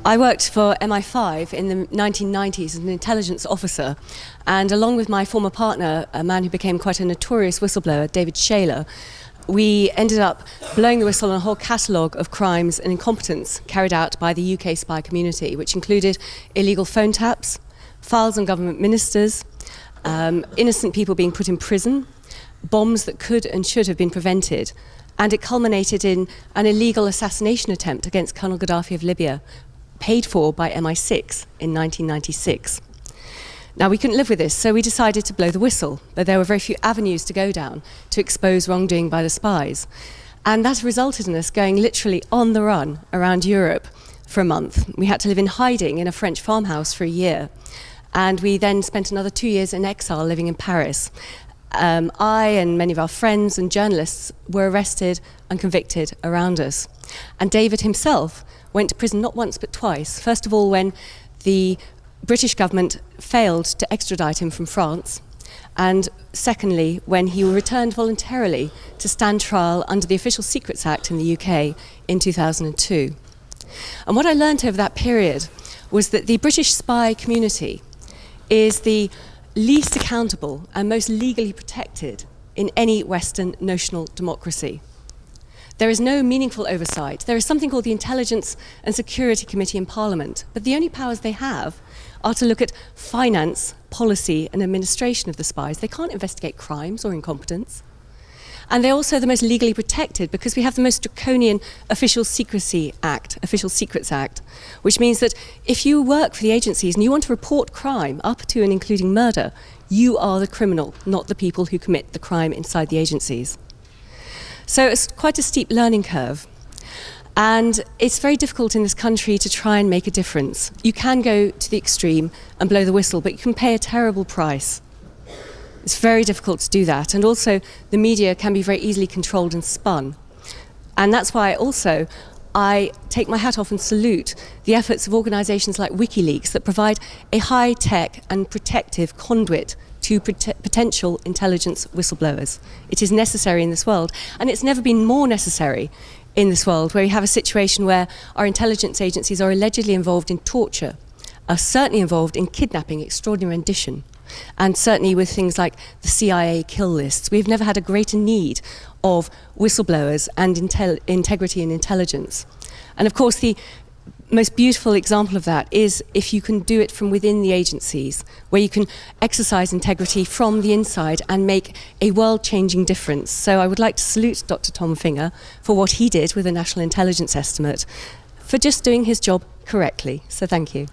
I worked for MI5 in the 1990s as an intelligence officer, and along with my former partner, a man who became quite a notorious whistleblower, David Shaler, we ended up blowing the whistle on a whole catalogue of crimes and incompetence carried out by the UK spy community, which included illegal phone taps, files on government ministers, innocent people being put in prison, bombs that could and should have been prevented, and it culminated in an illegal assassination attempt against Colonel Gaddafi of Libya, paid for by MI6 in 1996. Now, we couldn't live with this, so we decided to blow the whistle, but there were very few avenues to go down to expose wrongdoing by the spies. And that resulted in us going literally on the run around Europe for a month. We had to live in hiding in a French farmhouse for a year, and we then spent another 2 years in exile living in Paris. I and many of our friends and journalists were arrested and convicted around us. And David himself went to prison not once but twice. First of all, when the British government failed to extradite him from France, and secondly, when he returned voluntarily to stand trial under the Official Secrets Act in the UK in 2002. And what I learned over that period was that the British spy community is the least accountable and most legally protected in any Western notional democracy. There is no meaningful oversight. There is something called the Intelligence and Security Committee in Parliament, but the only powers they have are to look at finance, policy and administration of the spies. They can't investigate crimes or incompetence. And they're also the most legally protected because we have the most draconian Official Secrecy Act, Official Secrets Act, which means that if you work for the agencies and you want to report crime up to and including murder, you are the criminal, not the people who commit the crime inside the agencies. So it's quite a steep learning curve. And it's very difficult in this country to try and make a difference. You can go to the extreme and blow the whistle, but you can pay a terrible price. It's very difficult to do that. And also, the media can be very easily controlled and spun. And that's why also I take my hat off and salute the efforts of organisations like WikiLeaks that provide a high-tech and protective conduit to potential intelligence whistleblowers. It is necessary in this world, and it's never been more necessary in this world, where we have a situation where our intelligence agencies are allegedly involved in torture, are certainly involved in kidnapping, extraordinary rendition, and certainly with things like the CIA kill lists. We've never had a greater need of whistleblowers and integrity and intelligence. And of course, the most beautiful example of that is if you can do it from within the agencies, where you can exercise integrity from the inside and make a world-changing difference. So I would like to salute Dr. Tom Finger for what he did with the National Intelligence Estimate, for just doing his job correctly. So thank you.